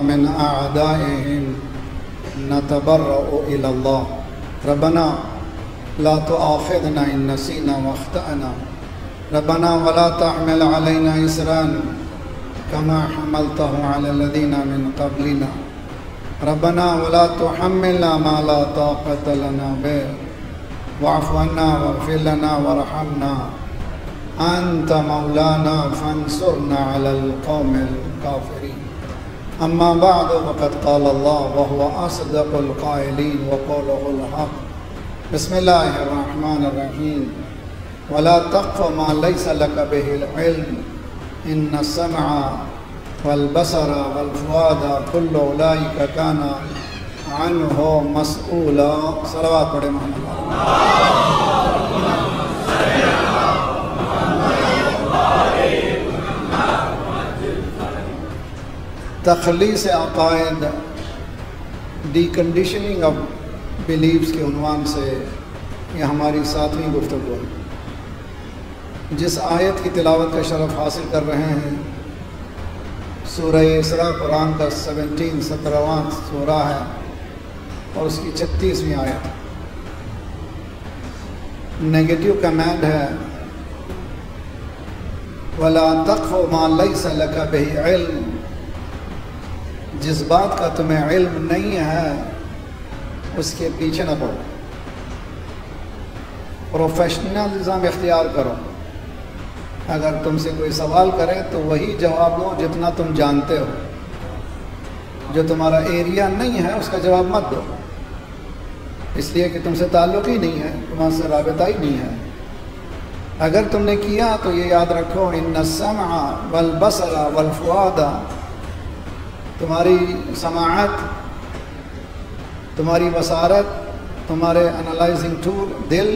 من أعدائهم نتبرأ إلى الله ربنا لا تؤاخذنا إن نسينا واخطأنا ربنا ولا تحمل علينا إصرا كما حملته على الذين من قبلنا ربنا ولا تحملنا ما لا طاقة لنا به واعف عنا واغفر لنا وارحمنا أنت مولانا فانصرنا على القوم الكافرين أما بعد فقد قال الله وهو أصدق القائلين وقوله الحق بسم الله الرحمن الرحيم ولا تقف ما ليس لك به العلم إن السمع والبصر والفؤاد كل أولئك كان عنه مسؤولا صلوات پڑھے محمد تخلیص عقائد ڈی کنڈیشننگ آف بلیفز کے عنوان سے یہ ہماری 7ویں گفتگو ہے۔ جس آیت کی تلاوت کا شرف حاصل کر رہے ہیں سورہ اسراء قرآن کا 17واں سورہ ہے اور اس کی 36ویں آیت۔ نیگیٹو کمانڈ ہے وَلَا تَقْفُ مَا لَيْسَ لَكَ بِهِ عِلْمٍ، جس بات کا تمہیں علم نہیں ہے اس کے پیچھے نہ پڑو، پروفیشنلزم اختیار کرو۔ اگر تم سے کوئی سوال کرے تو وہی جواب دو جتنا تم جانتے ہو، جو تمہارا ایریا نہیں ہے اس کا جواب مت دو، اس لیے کہ تم سے تعلق ہی نہیں ہے، تمہارے سے رابطہ ہی نہیں ہے۔ اگر تم نے کیا تو یہ یاد رکھو ان السمع والبصر والفؤاد، تمہاری سماعت، تمہاری بصارت، تمہارے انالائزنگ ٹول، دل،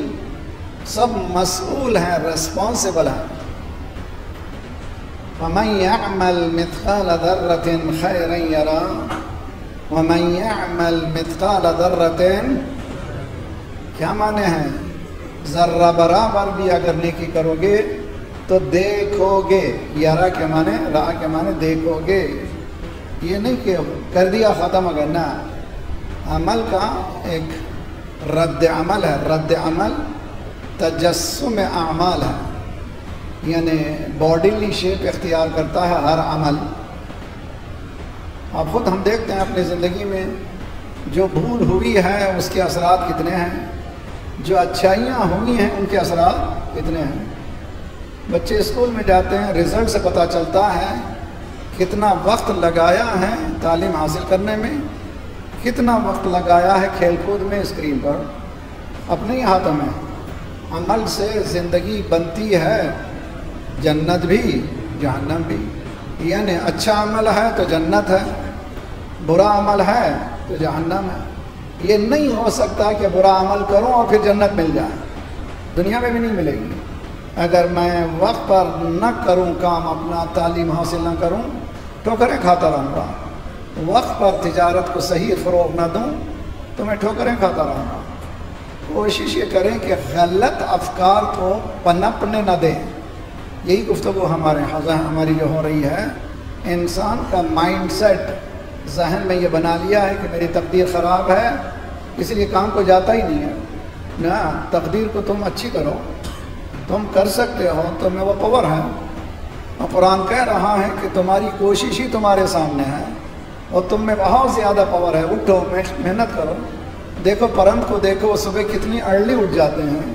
سب مسئول ہیں، ریسپانسبل ہیں۔ وَمَنْ يَعْمَلْ مِثْقَالَ ذَرَّةٍ خَيْرًا يَرَهُ وَمَنْ يَعْمَلْ مِثْقَالَ ذَرَّةٍ، کیا معنی ہے؟ ذرہ برابر بھی اگر نیکی کرو گے تو دیکھو گے، یرا کے معنی، را کے معنی دیکھو گے، یہ نہیں کہ کر دیا ختم اگر نہ، عمل کا ایک رد عمل ہے، رد عمل تجسم اعمال ہے، یعنی باڈیلی شیپ اختیار کرتا ہے ہر عمل۔ اب خود ہم دیکھتے ہیں اپنی زندگی میں جو بھول ہوئی ہے اس کے اثرات کتنے ہیں، جو اچھائیاں ہوئی ہیں ان کے اثرات کتنے ہیں۔ بچے اسکول میں جاتے ہیں، رزلٹ سے پتہ چلتا ہے کتنا وقت لگایا ہے تعلیم حاصل کرنے میں، کتنا وقت لگایا ہے کھیل کود میں، اسکرین پر، اپنے ہی ہاتھوں میں۔ عمل سے زندگی بنتی ہے، جنت بھی جہنم بھی، یعنی اچھا عمل ہے تو جنت ہے، برا عمل ہے تو جہنم ہے۔ یہ نہیں ہو سکتا کہ برا عمل کروں اور پھر جنت مل جائے، دنیا میں بھی نہیں ملے گی۔ اگر میں وقت پر نہ کروں کام اپنا، تعلیم حاصل نہ کروں، ٹھوکریں کھاتا رہوں گا۔ وقت پر تجارت کو صحیح فروغ نہ دوں تو میں ٹھوکریں کھاتا رہوں گا۔ کوشش یہ کریں کہ غلط افکار کو پنپنے نہ دیں۔ یہی گفتگو ہماری جو ہو رہی ہے، انسان کا مائنڈ سیٹ ذہن میں یہ بنا لیا ہے کہ میری تقدیر خراب ہے اس لیے کام کو جاتا ہی نہیں ہے۔ نہ، تقدیر کو تم اچھی کرو، تم کر سکتے ہو، تمہیں وہ پاور ہے، اور قرآن کہہ رہا ہے کہ تمہاری کوشش ہی تمہارے سامنے ہے اور تم میں بہت زیادہ پاور ہے، اٹھو، محنت کرو۔ دیکھو پرند کو، دیکھو صبح کتنی ارلی اٹھ جاتے ہیں،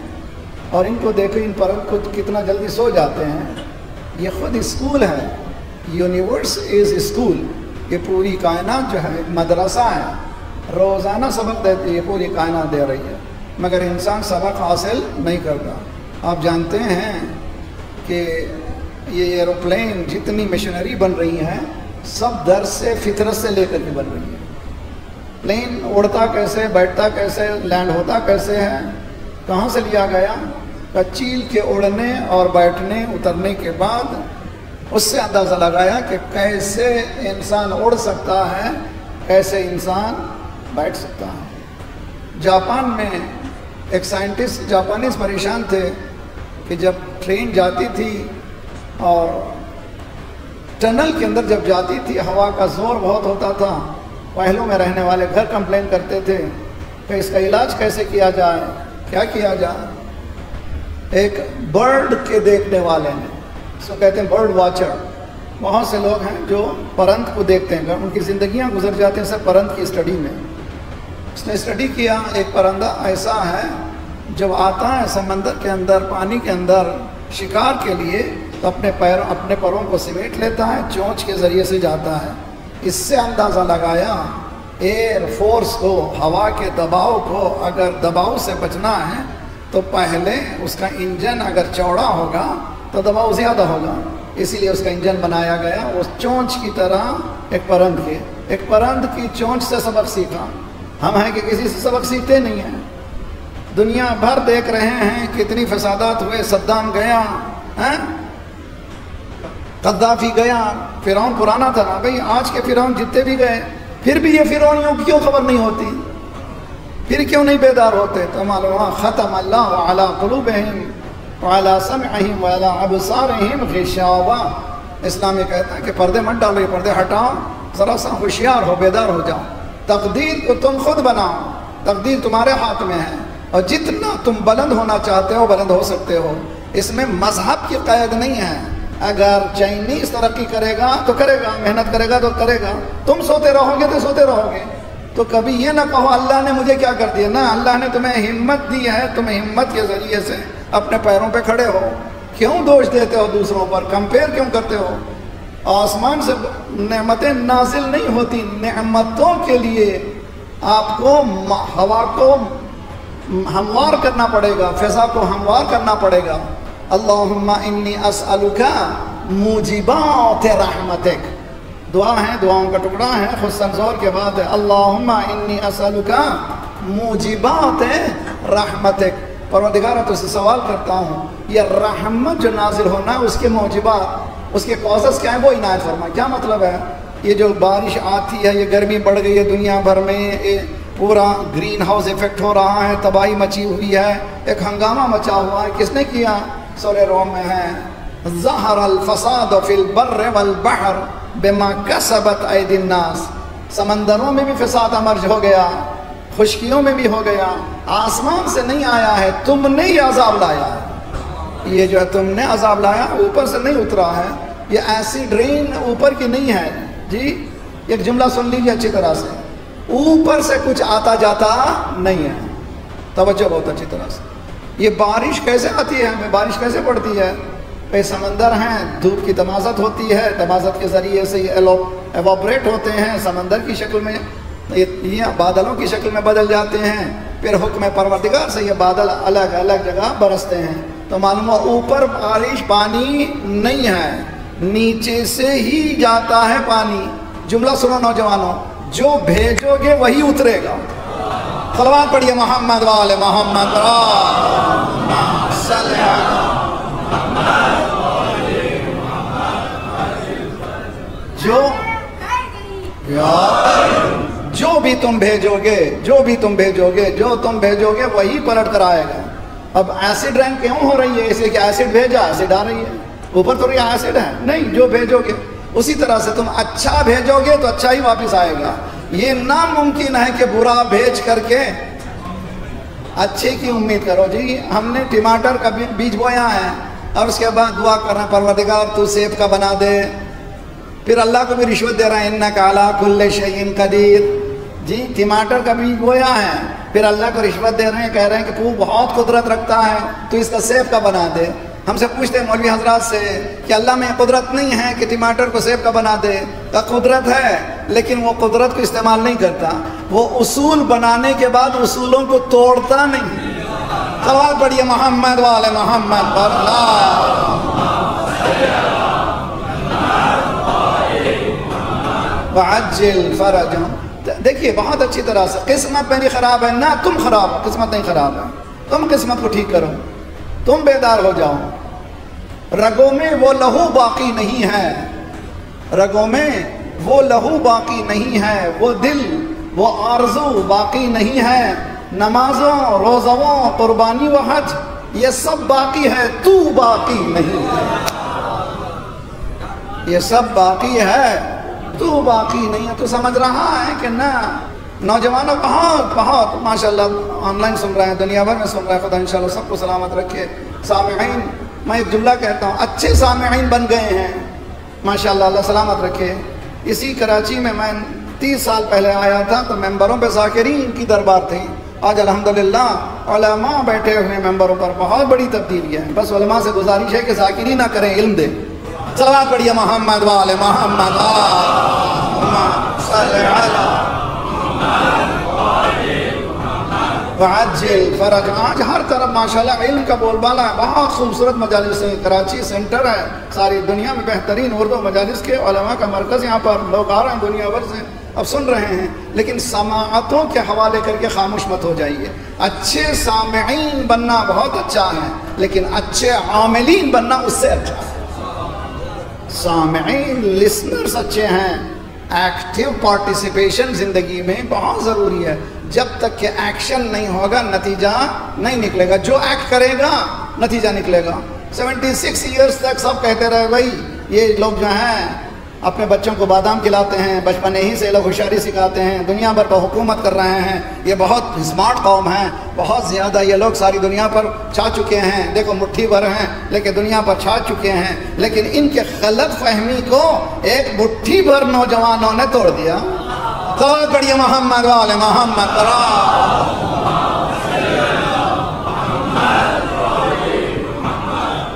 اور ان کو دیکھو، ان پرند کو کتنا جلدی سو جاتے ہیں۔ یہ خود اسکول ہے، یونیورس از اسکول، یہ پوری کائنات جو ہے ایک مدرسہ ہے، روزانہ سبق دیتی ہے، پوری کائنات دے رہی ہے، مگر انسان سبق حاصل نہیں کرتا۔ آپ جانتے ہیں کہ یہ ایروپلین جتنی مشینری بن رہی ہیں سب درس سے، فطرت سے لے کر کے بن رہی ہے۔ پلین اڑتا کیسے، بیٹھتا کیسے، لینڈ ہوتا کیسے ہے، کہاں سے لیا گیا؟ چیل کے اڑنے اور بیٹھنے، اترنے کے بعد اس سے اندازہ لگایا کہ کیسے انسان اڑ سکتا ہے، کیسے انسان بیٹھ سکتا ہے۔ جاپان میں ایک سائنٹسٹ جاپانیز پریشان تھے کہ جب ٹرین جاتی تھی اور ٹنل کے اندر جب جاتی تھی ہوا کا زور بہت ہوتا تھا، پہلوں میں رہنے والے گھر کمپلین کرتے تھے کہ اس کا علاج کیسے کیا جائے، کیا کیا جائے۔ ایک برڈ کے دیکھنے والے نے، اس کو کہتے ہیں برڈ واچر، بہت سے لوگ ہیں جو پرند کو دیکھتے ہیں، ان کی زندگیاں گزر جاتی ہیں سب پرند کی اسٹڈی میں۔ اس نے اسٹڈی کیا، ایک پرندہ ایسا ہے جب آتا ہے سمندر کے اندر، پانی کے اندر شکار کے لیے، تو اپنے پروں کو سمیٹ لیتا ہے، چونچ کے ذریعے سے جاتا ہے۔ اس سے اندازہ لگایا ایئر فورس کو، ہوا کے دباؤ کو، اگر دباؤ سے بچنا ہے تو پہلے اس کا انجن اگر چوڑا ہوگا تو دباؤ زیادہ ہوگا، اسی لیے اس کا انجن بنایا گیا اس چونچ کی طرح ایک پرند کی چونچ سے سبق سیکھا۔ ہم ہیں کہ کسی سے سبق سیکھتے نہیں ہیں، دنیا بھر دیکھ رہے ہیں کتنی فسادات ہوئے، صدام گیا، قذافی گیا، فرعون پرانا تھا نا بھائی، آج کے فرعون جتنے بھی گئے پھر بھی یہ فرعونیوں کی کیوں خبر نہیں ہوتی، پھر کیوں نہیں بیدار ہوتے؟ تو معلوم ختم اللہ علی قلوبہم وعلی سمعہم وعلی ابصارہم غشاوہ۔ اسلام یہ کہتا ہے کہ پردے مت ڈالو، یہ پردے ہٹاؤ، ذرا سا ہوشیار ہو، بیدار ہو جاؤ۔ تقدیر کو تم خود بناؤ، تقدیر تمہارے ہاتھ میں ہے، اور جتنا تم بلند ہونا چاہتے ہو بلند ہو سکتے ہو۔ اس میں مذہب کی قید نہیں ہے، اگر چائنیز ترقی کرے گا تو کرے گا، محنت کرے گا تو کرے گا، تم سوتے رہو گے تو سوتے رہو گے۔ تو کبھی یہ نہ کہو اللہ نے مجھے کیا کر دیا، نہ، اللہ نے تمہیں ہمت دی ہے، تم ہمت کے ذریعے سے اپنے پیروں پہ کھڑے ہو۔ کیوں دوش دیتے ہو دوسروں پر، کمپیئر کیوں کرتے ہو؟ آسمان سے نعمتیں نازل نہیں ہوتی، نعمتوں کے لیے آپ کو ہوا کو ہموار کرنا پڑے گا، فضا کو ہموار کرنا پڑے گا۔ اللہم انی اسألک موجبات رحمتک، دعا ہے، دعاؤں کا ٹکڑا ہے، خود سنزور کے بعد ہے، اللہم انی اسألک موجبات رحمتک۔ پروردگارہ تو سے سوال کرتا ہوں یہ رحمت جو نازل ہونا ہے اس کے موجبات، اس کے کازز کیا ہیں، وہ عنایت فرما۔ کیا مطلب ہے؟ یہ جو بارش آتی ہے، یہ گرمی بڑھ گئی ہے دنیا بھر میں، پورا گرین ہاؤس ایفیکٹ ہو رہا ہے، تباہی مچی ہوئی ہے، ایک ہنگامہ مچا ہوا ہے، کس نے کیا؟ سورہ روم میں ہے ظہر الفساد فی البر والبحر بما کسبت ایدی الناس۔ سمندروں میں بھی فساد امرج ہو گیا، خشکیوں میں بھی ہو گیا، آسمان سے نہیں آیا ہے، تم نے یہ عذاب لایا ہے۔ یہ جو ہے تم نے عذاب لایا، اوپر سے نہیں اترا ہے، یہ ایسڈ رین اوپر کی نہیں ہے جی۔ ایک جملہ سن لیجیے اچھی طرح سے، اوپر سے کچھ آتا جاتا نہیں ہے، توجہ بہت اچھی طرح سے۔ یہ بارش کیسے آتی ہے، ہمیں بارش کیسے پڑتی ہے؟ کئی سمندر ہیں، دھوپ کی تمازت ہوتی ہے، تمازت کے ذریعے سے یہ ایواپریٹ ہوتے ہیں، سمندر کی شکل میں، یہ بادلوں کی شکل میں بدل جاتے ہیں، پھر حکم پروردگار سے یہ بادل الگ الگ جگہ برستے ہیں۔ تو معلوم ہو اوپر بارش پانی نہیں ہے، نیچے سے ہی جاتا ہے پانی۔ جملہ سنو نوجوانوں، جو بھیجو گے وہی اترے گا۔ صلوات پڑھیے محمد والے محمد جو بھی تم بھیجو گے، جو تم بھیجو گے وہی پلٹ کر آئے گا۔ اب ایسڈ رین کیوں ہو رہی ہے؟ اس لیے کہ ایسڈ بھیجا، ایسڈ آ رہی ہے، اوپر تو یہ ایسڈ ہے نہیں، جو بھیجو گے اسی طرح سے تم اچھا بھیجو گے تو اچھا ہی واپس آئے گا۔ یہ ناممکن ہے کہ برا بھیج کر کے اچھے کی امید کرو۔ جی ہم نے ٹماٹر کا بیج بویا ہے اور اس کے بعد دعا کر رہے ہیں پروردگار تو سیب کا بنا دے، پھر اللہ کو بھی رشوت دے رہے ہیں انک علی کل شیء قدیر۔ جی ٹماٹر کا بیج بویا ہے، پھر اللہ کو رشوت دے رہے ہیں، کہہ رہے ہیں کہ تو بہت قدرت رکھتا ہے تو اس کا سیب کا بنا دے۔ ہم سے پوچھتے ہیں مولوی حضرات سے کہ اللہ میں قدرت نہیں ہے کہ ٹماٹر کو سیب کا بنا دے؟ کا قدرت ہے لیکن وہ قدرت کو استعمال نہیں کرتا، وہ اصول بنانے کے بعد اصولوں کو توڑتا نہیں۔ صلوات پڑھیے محمد والے محمد پر وعجل فرجہم۔ دیکھیے بہت اچھی طرح سے، قسمت میری خراب ہے نہ تم خراب ہو، قسمت نہیں خراب ہے، تم قسمت کو ٹھیک کرو، تم بیدار ہو جاؤ۔ رگوں میں وہ لہو باقی نہیں ہے، رگوں میں وہ لہو باقی نہیں ہے، وہ دل وہ آرزو باقی نہیں ہے، نمازوں روزوں قربانی و حج یہ سب باقی ہے، تو باقی نہیں ہے۔ یہ سب باقی ہے، تو باقی نہیں ہے۔ تو سمجھ رہا ہے کہ نہ؟ نوجوانوں بہت ماشاءاللہ آن لائن سن رہے ہیں، دنیا بھر میں سن رہے ہیں، خدا انشاءاللہ سب کو سلامت رکھے۔ سامعین، میں ایک جملہ کہتا ہوں، اچھے سامعین بن گئے ہیں ماشاءاللہ، اللہ سلامت رکھے۔ اسی کراچی میں 30 سال پہلے آیا تھا تو ممبروں پہ ذاکرین کی دربار تھی، آج الحمدللہ علماء بیٹھے ہوئے ممبروں پر، بہت بڑی تبدیلی ہے۔ بس علماء سے گزارش ہے کہ ذاکرین نہ کریں، علم دیں۔ صلوات پڑھیے محمد وآل محمد وعجل فرج۔ آج ہر طرف ماشاءاللہ علم کا بول بالا ہے، بہت خوبصورت مجالس ہیں، کراچی سینٹر ہے، ساری دنیا میں بہترین اردو مجالس کے علماء کا مرکز، یہاں پر لوگ آ رہے ہیں دنیا بھر سے، اب سن رہے ہیں، لیکن سماعتوں کے حوالے کر کے خاموش مت ہو جائیے۔ اچھے سامعین بننا بہت اچھا ہے، لیکن اچھے عاملین بننا اس سے اچھا ہے۔ سامعین لسنرز اچھے ہیں، ایکٹیو پارٹیسپیشن زندگی میں بہت ضروری ہے۔ جب تک کہ ایکشن نہیں ہوگا نتیجہ نہیں نکلے گا، جو ایکٹ کرے گا نتیجہ نکلے گا۔ 76 ایئرز تک سب کہتے رہے بھائی یہ لوگ جو ہیں اپنے بچوں کو بادام کھلاتے ہیں، بچپن ہی سے لوگ ہوشیاری سکھاتے ہیں، دنیا بھر پر حکومت کر رہے ہیں، یہ بہت اسمارٹ قوم ہیں، بہت زیادہ یہ لوگ ساری دنیا پر چھا چکے ہیں، دیکھو مٹھی بھر ہیں لیکن دنیا پر چھا چکے ہیں، لیکن ان کے غلط فہمی کو ایک مٹھی بھر نوجوانوں نے توڑ دیا۔ تو پڑھیے محمد والے محمد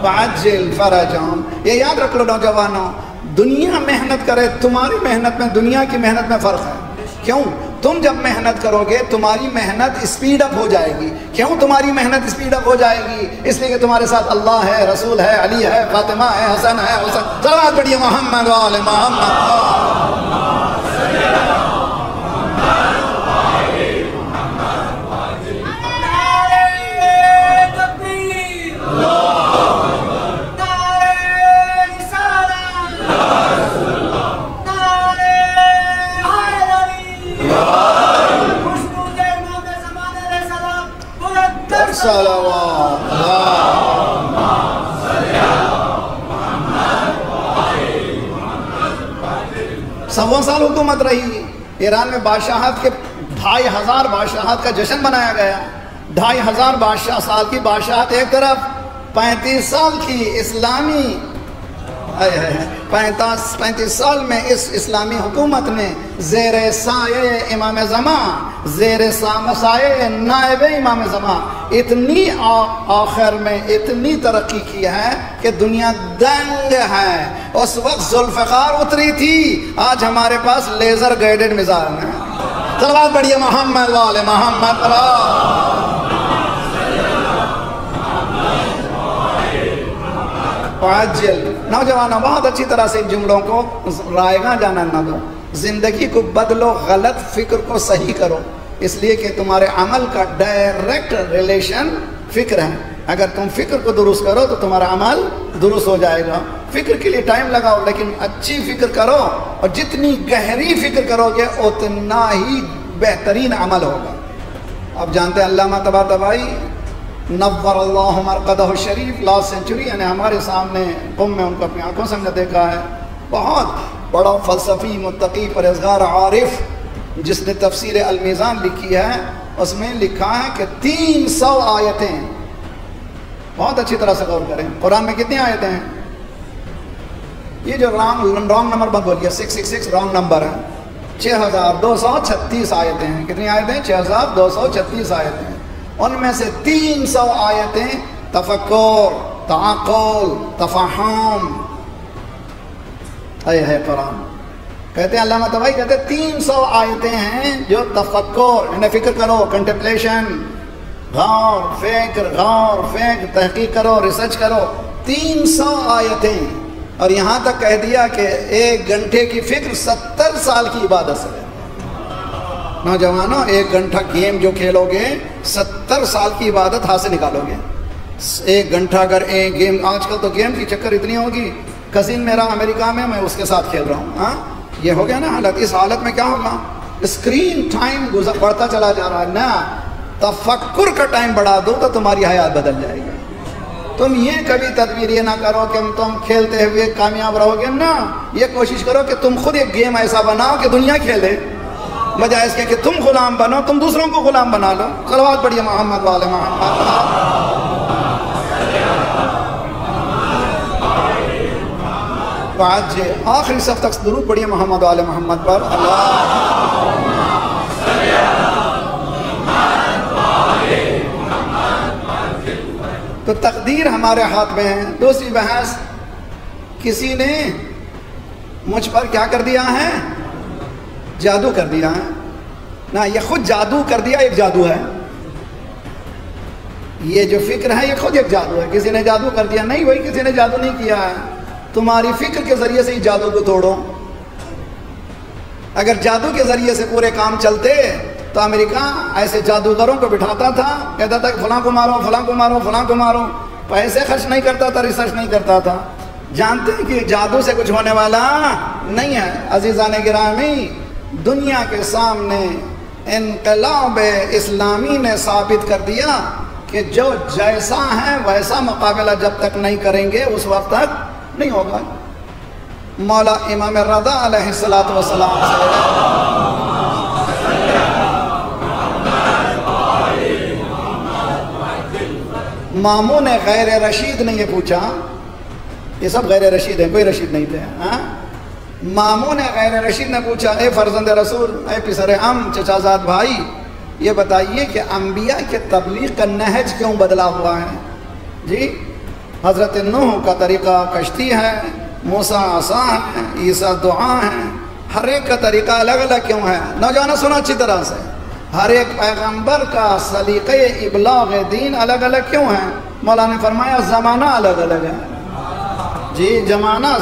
وعجل فرجہم۔ یہ یاد رکھ لو نوجوانوں، دنیا محنت کرے، تمہاری محنت میں دنیا کی محنت میں فرق ہے۔ کیوں؟ تم جب محنت کرو گے تمہاری محنت اسپیڈ اپ ہو جائے گی۔ کیوں تمہاری محنت اسپیڈ اپ ہو جائے گی؟ اس لیے کہ تمہارے ساتھ اللہ ہے، رسول ہے، علی ہے، فاطمہ ہے، حسن ہے، حسن۔ صلوات پڑھیے محمد والے محمد۔ سوا سال حکومت رہی ایران میں، بادشاہت کے 2500 بادشاہت کا جشن منایا گیا۔ 2500 بادشاہ سال کی بادشاہت ایک طرف، 35 سال کی اسلامی 35 سال میں اس اسلامی حکومت نے زیر سایہ امام زمان، زیر سایہ نائب امام زمان اتنی آخر میں اتنی ترقی کی ہے کہ دنیا دنگ ہے۔ اس وقت ذوالفقار اتری تھی، آج ہمارے پاس لیزر گائیڈڈ میزائل ہیں۔ صلوات پڑھیے محمد والے محمد۔ عاجل نوجوانوں، بہت اچھی طرح سے ان جملوں کو رائے گاں جانا نہ دو۔ زندگی کو بدلو، غلط فکر کو صحیح کرو، اس لیے کہ تمہارے عمل کا ڈائریکٹ ریلیشن فکر ہے۔ اگر تم فکر کو درست کرو تو تمہارا عمل درست ہو جائے گا۔ فکر کے لیے ٹائم لگاؤ لیکن اچھی فکر کرو، اور جتنی گہری فکر کرو گے اتنا ہی بہترین عمل ہوگا۔ اب جانتے ہیں علامہ طباطبائی نور اللہ مرقدہ الشریف، لاسٹ سینچری، یعنی ہمارے سامنے قم میں ان کو اپنی آنکھوں سے ہم نے دیکھا ہے، بہت بڑا فلسفی، متقی، پرہیزگار، عارف، جس نے تفسیر المیزان لکھی ہے، اس میں لکھا ہے کہ 300 آیتیں، بہت اچھی طرح سے غور کریں، قرآن میں کتنی آیتیں ہیں؟ یہ جو رانگ نمبر بند بولیے، 666 رانگ نمبر ہے، 6236 آیتیں ہیں۔ کتنی آیتیں؟ 6236 آیتیں ہیں۔ ان میں سے 300 آیتیں تفکر، تعقل، تفہم ہے قرآن۔ کہتے ہیں علامہ طباطبائی کہتے ہیں 300 آیتیں ہیں جو تفکر، یعنی فکر کرو، کنٹمپلیشن، غور فکر، تحقیق کرو، ریسرچ کرو، 300 آیتیں۔ اور یہاں تک کہہ دیا کہ 1 گھنٹے کی فکر 70 سال کی عبادت سے ہے۔ نوجوانوں، 1 گھنٹہ گیم جو کھیلو گے 70 سال کی عبادت ہاتھ سے نکالو گے۔ 1 گھنٹہ اگر ایک گیم، آج کل تو گیم کی چکر اتنی ہوگی، کزن میرا امریکہ میں اس کے ساتھ کھیل رہا ہوں، ہاں یہ ہو گیا نا حالت۔ اس حالت میں کیا ہوگا؟ اسکرین ٹائم بڑھتا چلا جا رہا ہے نا، تفکر کا ٹائم بڑھا دو تو تمہاری حیات بدل جائے گی۔ تم یہ کبھی تدبیر یہ نہ کرو کہ تم کھیلتے ہوئے کامیاب رہو گے، نہ، یہ کوشش کرو کہ تم خود ایک گیم ایسا بناؤ کہ دنیا کھیلے، بجائے اس کے کہ تم غلام بنو، تم دوسروں کو غلام بنا لو۔ صلوات پڑھیے محمد والے محمد۔ آج آخری صف تک درود پڑھیے محمد والے محمد پر۔ تو تقدیر ہمارے ہاتھ میں ہے۔ دوسری بحث، کسی نے مجھ پر کیا کر دیا ہے؟ جادو کر دیا ہے نا، یہ خود جادو کر دیا، ایک جادو ہے یہ جو فکر ہے، یہ خود ایک جادو ہے، کسی نے جادو کر دیا نہیں، وہی کسی نے جادو نہیں کیا ہے، تمہاری فکر کے ذریعے سے ہی جادو کو توڑو۔ اگر جادو کے ذریعے سے پورے کام چلتے تو امریکہ ایسے جادوگروں کو بٹھاتا تھا، کہتا تھا کہ فلاں کو مارو، فلاں کو مارو، فلاں کو مارو، پیسے خرچ نہیں کرتا تھا، ریسرچ نہیں کرتا تھا۔ جانتے ہیں کہ جادو سے کچھ ہونے والا نہیں ہے۔ عزیزان گرامی، دنیا کے سامنے انقلاب اسلامی نے ثابت کر دیا کہ جو جیسا ہے ویسا مقابلہ جب تک نہیں کریں گے اس وقت تک نہیں ہوگا۔ مولا امام رضا علیہ السلام سے مامون غیر رشید نے یہ پوچھا، یہ سب غیر رشید ہیں، کوئی رشید نہیں تھے، مامون غیر رشید نے پوچھا، اے فرزند رسول، اے پسر ام، چچا زاد بھائی، یہ بتائیے کہ انبیاء کے تبلیغ کا نہج کیوں بدلا ہوا ہے؟ جی، حضرت نوح کا طریقہ کشتی ہے، موسیٰ عصا ہے، عیسیٰ دعا ہے، ہر ایک کا طریقہ الگ الگ کیوں ہے؟ نوجوانوں سنو اچھی طرح سے، ہر ایک پیغمبر کا سلیقہ ابلاغ دین الگ الگ کیوں ہے؟ مولا نے فرمایا زمانہ الگ الگ ہے۔ جی،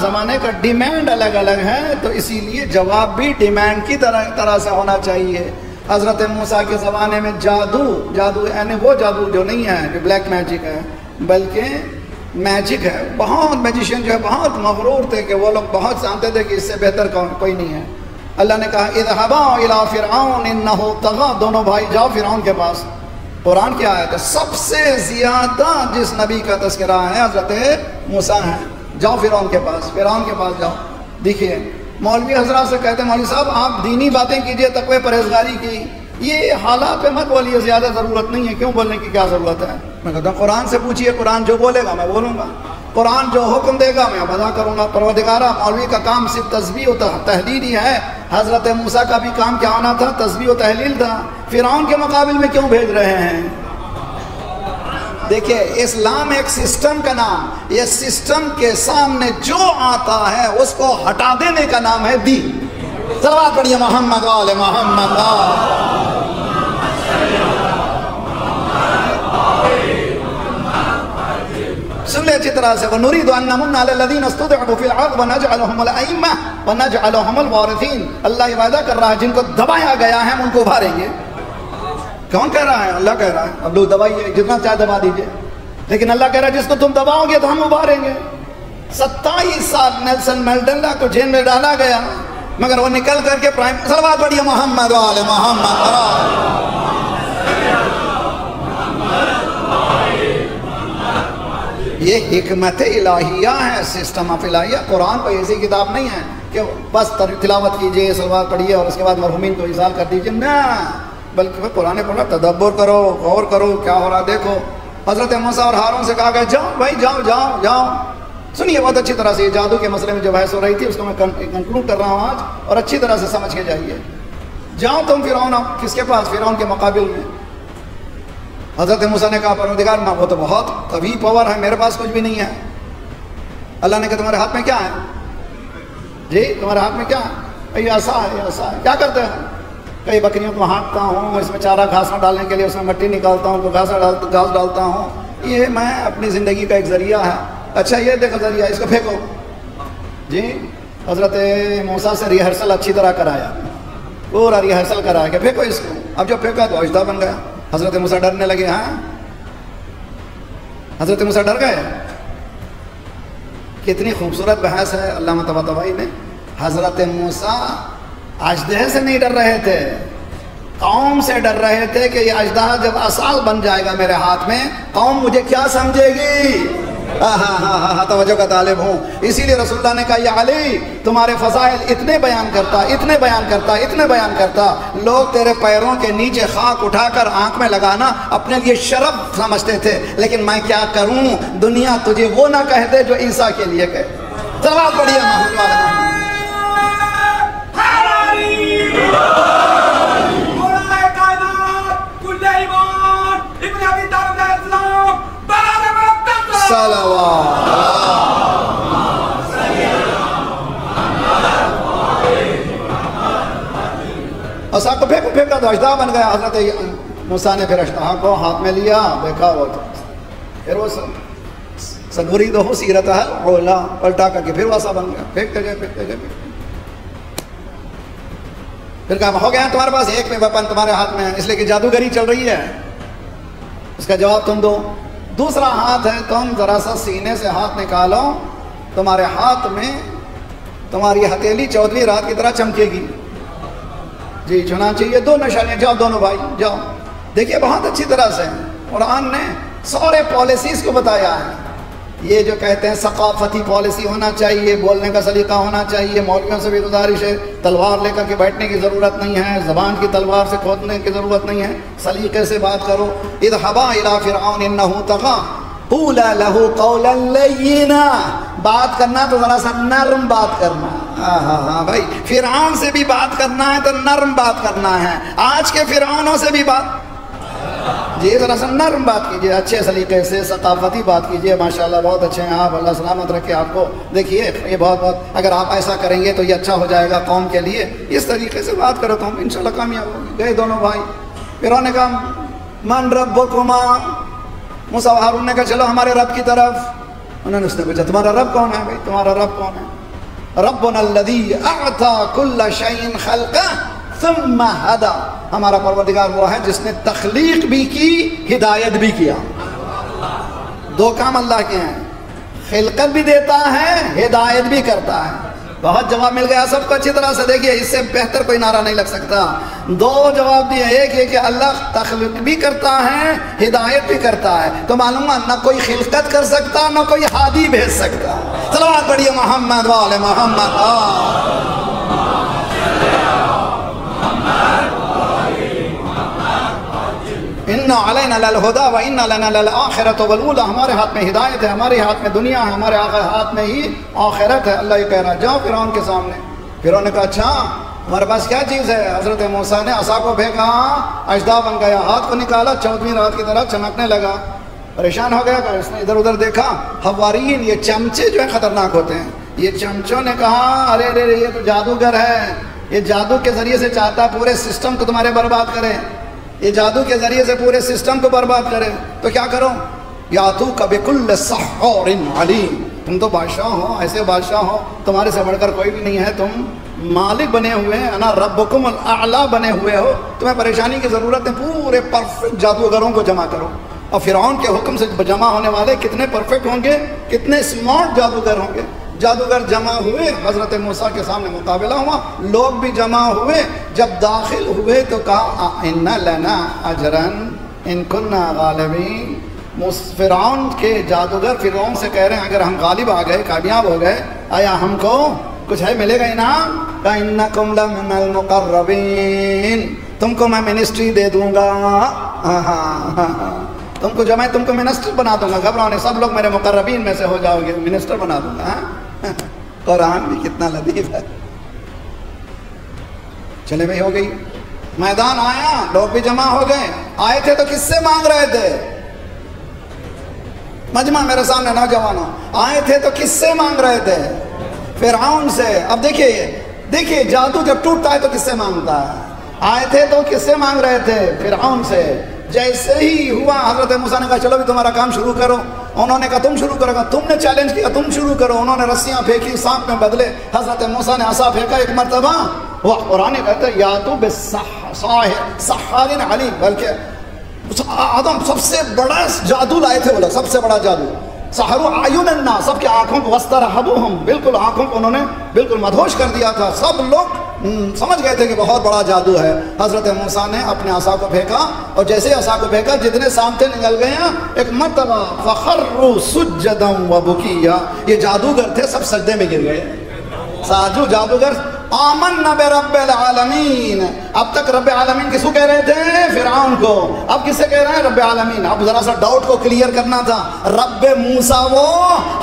زمانے کا ڈیمانڈ الگ الگ ہے، تو اسی لیے جواب بھی ڈیمانڈ کی طرح سے ہونا چاہیے۔ حضرت موسیٰ کے زمانے میں جادو یعنی وہ جادو جو نہیں ہے جو بلیک میجک ہے، بلکہ میجک ہے۔ بہت میجیشین جو ہے بہت مغرور تھے کہ وہ لوگ بہت جانتے تھے کہ اس سے بہتر کوئی نہیں ہے۔ اللہ نے کہا اذهبا الى فرعون انه طغى، دونوں بھائی جاؤ فرعون کے پاس۔ قرآن کی آیت ہے، سب سے زیادہ جس نبی کا تذکرہ ہے حضرت موسیٰ ہیں، جاؤ فرعون کے پاس جاؤ۔ دیکھیے، مولوی حضرات سے کہتے ہیں مولوی صاحب آپ دینی باتیں کیجئے، تقوی پرہیزگاری کی، یہ حالات پہ مت بولیے، زیادہ ضرورت نہیں ہے، کیوں بولنے کی کیا ضرورت ہے؟ میں کہتا ہوں قرآن سے پوچھئے، قرآن جو بولے گا میں بولوں گا، قرآن جو حکم دے گا میں ادا کروں گا۔ پروردگارہ، مولوی کا کام صرف تسبیح و تحلیل ہی ہے، حضرت موسیٰ کا بھی کام کیا ہونا تھا؟ تسبیح و تحلیل تھا۔ فرعون کے مقابل میں کیوں بھیج رہے ہیں؟ دیکھیں، اسلام ایک سسٹم کا نام، یہ سسٹم کے سامنے جو آتا ہے اس کو ہٹا دینے کا نام ہے دین۔ صلوات پڑھیے محمد والے محمد۔ سن لے اچھی طرح سے، وَنُرِيدُ أَن نَّمُنَّ عَلَى الَّذِينَ اسْتُضْعِفُوا فِي الْأَرْضِ وَنَجْعَلَهُمُ الْأَئِمَّةَ وَنَجْعَلَهُمُ الْوَارِثِينَ۔ اللہ یہ وعدہ کر رہا ہے جن کو دبایا گیا ہے ہم ان کو ابھاریں گے۔ کون کہہ رہا ہے؟ اللہ کہہ رہا ہے۔ اب لوگ دبائیے، جتنا چاہے دبا دیجئے، لیکن اللہ کہہ رہا ہے جس کو تم دباؤ گے تو ہم ابھاریں گے۔ 27 سال نیلسن منڈیلا کو جیل میں ڈالا گیا، مگر وہ نکل کر کے پرائم۔ صلوات پڑھیے محمد والے محمد۔ یہ حکمت الہیہ ہے، سسٹم آف الہیہ۔ قرآن کوئی ایسی کتاب نہیں ہے کہ بس تلاوت کیجئے، صلوات پڑھیے اور اس کے بعد مرحومین کو احضار کر دیجئے، نہ، بلکہ قرآن پڑھا، تدبر کرو، غور کرو کیا ہو رہا دیکھو۔ حضرت موسیٰ اور ہارون سے کہا گیا جاؤ بھائی، جاؤ۔ سنیے بہت اچھی طرح سے، یہ جادو کے مسئلے میں جو بحث ہو رہی تھی اس کو میں کنکلوڈ کر رہا ہوں آج، اور اچھی طرح سے سمجھ کے جائیے۔ جاؤ تم فرعون، کس کے پاس؟ فرعون کے مقابل میں۔ حضرت موسیٰ نے کہا پروردگار وہ تو بہت قوی پاور ہے، میرے پاس کچھ بھی نہیں ہے۔ اللہ نے کہا تمہارے ہاتھ میں کیا ہے؟ جی، تمہارے ہاتھ میں کیا ہے؟ یہ عصا ہے۔ کیا کرتے ہیں؟ کئی بکریوں کو ہانکتا ہوں، اس میں چارہ گھاس ڈالنے کے لیے اس میں مٹی نکالتا ہوں، گھاس ڈالتا ہوں، یہ میں اپنی زندگی کا ایک ذریعہ ہے۔ اچھا یہ دیکھو ذریعہ، اس کو پھینکو۔ جی، حضرت موسیٰ سے ریہرسل اچھی طرح کرایا، پورا ریہرسل کرایا کہ پھینکو اس کو۔ اب جب پھینکا تو اژدہا بن گیا۔ حضرت موسیٰ ڈرنے لگے، حضرت موسیٰ ڈر گئے۔ کتنی خوبصورت بحث ہے علامہ طباطبائی نے۔ حضرت موسیٰ اژدہے سے نہیں ڈر رہے تھے، قوم سے ڈر رہے تھے کہ یہ اژدہا جب اصال بن جائے گا میرے ہاتھ میں، قوم مجھے کیا سمجھے گی؟ ہاں توجہ کا طالب ہوں. اسی لیے رسول اللہ نے کہا یا علی تمہارے فضائل اتنے بیان کرتا اتنے بیان کرتا اتنے بیان کرتا, لوگ تیرے پیروں کے نیچے خاک اٹھا کر آنکھ میں لگانا اپنے لیے شرف سمجھتے تھے, لیکن میں کیا کروں, دنیا تجھے وہ نہ کہہ دے جو عیسیٰ کے لیے کہے. سلوات پڑھیے محمد والا. صاحب کو پھینکا تو اژدہا بن گیا. حضرت موسیٰ نے پھر اژدہا کو ہاتھ میں لیا, دیکھا وہ پھر وہ سنوریدہ سیرتہ اولا پلٹا کر کے پھر واسا بن گیا. پھینکتے گئے. پھر کہا ہو گیا تمہارے پاس ایک ویپن تمہارے ہاتھ میں ہے, اس لیے کہ جادوگری چل رہی ہے, اس کا جواب تم دو. دوسرا ہاتھ ہے, تم ذرا سا سینے سے ہاتھ نکالو, تمہارے ہاتھ میں تمہاری ہتھیلی 14ویں رات کی طرح چمکے گی. جی چنانچہ یہ دو نشانیاں, جاؤ دونوں بھائی جاؤ. دیکھیے بہت اچھی طرح سے قرآن نے سارے پالیسیز کو بتایا ہے. یہ جو کہتے ہیں ثقافتی پالیسی ہونا چاہیے, بولنے کا سلیقہ ہونا چاہیے, مولویوں سے بھی گزارش ہے تلوار لے کر کے بیٹھنے کی ضرورت نہیں ہے, زبان کی تلوار سے کھودنے کی ضرورت نہیں ہے, سلیقے سے بات کرو. اذهبا الى فرعون انه طغى قولا له قولا لینا. بات کرنا تو ذرا سا نرم بات کرنا. ہاں بھائی, فرعون سے بھی بات کرنا ہے تو نرم بات کرنا ہے. آج کے فرعونوں سے بھی بات, جی ذرا سا نرم بات کیجئے, اچھے سلیقے سے ثقافتی بات کیجئے. ماشاءاللہ بہت اچھے ہیں آپ, اللہ سلامت رکھے آپ کو. دیکھیے یہ بہت اگر آپ ایسا کریں گے تو یہ اچھا ہو جائے گا قوم کے لیے. اس طریقے سے بات کرو تو ہم انشاءاللہ کامیاب ہوں گے. گئے دونوں بھائی. پھر انہوں نے کہا من ربکما, موسیٰ و ہارون نے کہا چلو ہمارے رب کی طرف. انہوں نے اس نے پوچھا تمہارا رب کون ہے بھائی, تمہارا رب کون ہے؟ ربنا الذی اعطى كل شيء خلقه ثم هدى. ہمارا پروردگار وہ ہے جس نے تخلیق بھی کی, ہدایت بھی کیا. دو کام اللہ کے ہیں, خلقت بھی دیتا ہے, ہدایت بھی کرتا ہے. بہت جواب مل گیا سب کو اچھی طرح سے. دیکھیے اس سے بہتر کوئی نعرہ نہیں لگ سکتا. دو جواب دیے, ایک یہ کہ اللہ تخلیق بھی کرتا ہے, ہدایت بھی کرتا ہے. تو معلوم ہے نہ کوئی خلقت کر سکتا نہ کوئی ہادی بھیج سکتا. صلوات پڑھیے محمد وآل محمد. اِنَّا عَلَيْنَا لَلْهُدَى وَإِنَّا لَنَا لَلْآخِرَةُ وَالْأُولَى. ہمارے ہاتھ میں ہدایت ہے, ہمارے ہاتھ میں دنیا ہے, ہمارے ہاتھ میں ہی آخرت ہے. اللہ یہ کہہ رہا جاؤ فرعون کے سامنے. فرعون نے کہا اچھا ہمارے پاس کیا چیز ہے؟ حضرت موسیٰ نے عصا کو پھینکا, اژدہا بن گیا. ہاتھ کو نکالا, 14ویں رات کی طرح چمکنے لگا. پریشان ہو گیا, اس نے ادھر ادھر دیکھا. حواریین یہ چمچے جو ہیں خطرناک ہوتے ہیں. یہ چمچوں نے کہا ارے ارے یہ تو جادوگر ہے, یہ جادو کے ذریعے سے چاہتا پورے سسٹم کو تمہارے برباد کرے, یہ جادو کے ذریعے سے پورے سسٹم کو برباد کرے. تو کیا کرو؟ یاتوک بکل سحار علیم. تم تو بادشاہ ہو, ایسے بادشاہ ہو, تمہارے سے بڑھ کر کوئی بھی نہیں ہے. تم مالک بنے ہوئے ہیں, انا ربکم الاعلی بنے ہوئے ہو, تمہیں پریشانی کی ضرورت ہے. پورے پرفیکٹ جادوگروں کو جمع کرو. اور فرعون کے حکم سے جمع ہونے والے کتنے پرفیکٹ ہوں گے, کتنے اسمارٹ جادوگر ہوں گے. جادوگر جمع ہوئے, حضرت موسیٰ کے سامنے مقابلہ ہوا, لوگ بھی جمع ہوئے. جب داخل ہوئے تو کہا ان لنا اجرا ان کنا غالبین. فرعون کے جادوگر فرعون سے کہہ رہے ہیں اگر ہم غالب آ گئے, کامیاب ہو گئے, آیا ہم کو کچھ ہے, ملے گا انعام؟ کہا انکم لمن المقربین, تم کو میں منسٹری دے دوں گا. تم کو جو میں تم کو منسٹر بنا دوں گا, گھبراؤ نہیں, سب لوگ میرے مقربین میں سے ہو جاؤ گے, منسٹر بنا دوں گا. قرآن بھی کتنا لطیف ہے. چلے بھائی ہو گئی. میدان آیا, لوگ بھی جمع ہو گئے. آئے تھے تو کس سے مانگ رہے تھے؟ مجمع میرے سامنے نوجوانوں, آئے تھے تو کس سے مانگ رہے تھے؟ فرعون سے. اب دیکھیے جادو جب ٹوٹتا ہے تو کس سے مانگتا ہے؟ آئے تھے تو کس سے مانگ رہے تھے؟ فرعون سے. جیسے ہی ہوا حضرت موسیٰ نے کہا چلو بھی تمہارا کام شروع کرو. انہوں نے کہا تم شروع کرو گا, تم نے چیلنج کیا تم شروع کرو. انہوں نے رسیاں پھینکی, سانپ میں بدلے. حضرت موسیٰ نے عصا پھینکا ایک مرتبہ. وہ قرآن کہتا ہے یا تو سحار علیم, بلکہ آدم سب سے بڑا جادو لائے تھے. بولا سب سے بڑا جادو. سحروا اعین الناس, سب کی آنکھوں کو واسترہبوہم, بالکل آنکھوں کو انہوں نے بالکل مدہوش کر دیا تھا. سب لوگ سمجھ گئے تھے کہ بہت بڑا جادو ہے. حضرت موسیٰ نے اپنے عصا کو پھینکا اور جیسے عصا کو پھینکا جتنے سامتے نکل گئے ہیں ایک مرتبہ فخروا سجدا وبکیا. یہ جادوگر تھے سب سجدے میں گر گئے. ساجو جادوگر آمنا برب العالمین. اب تک رب العالمین کس کو کہہ رہے تھے؟ فرعون کو. اب کس سے کہہ رہے ہیں؟ رب العالمین. اب ذرا سا ڈاؤٹ کو کلیئر کرنا تھا. رب موسیٰ وہ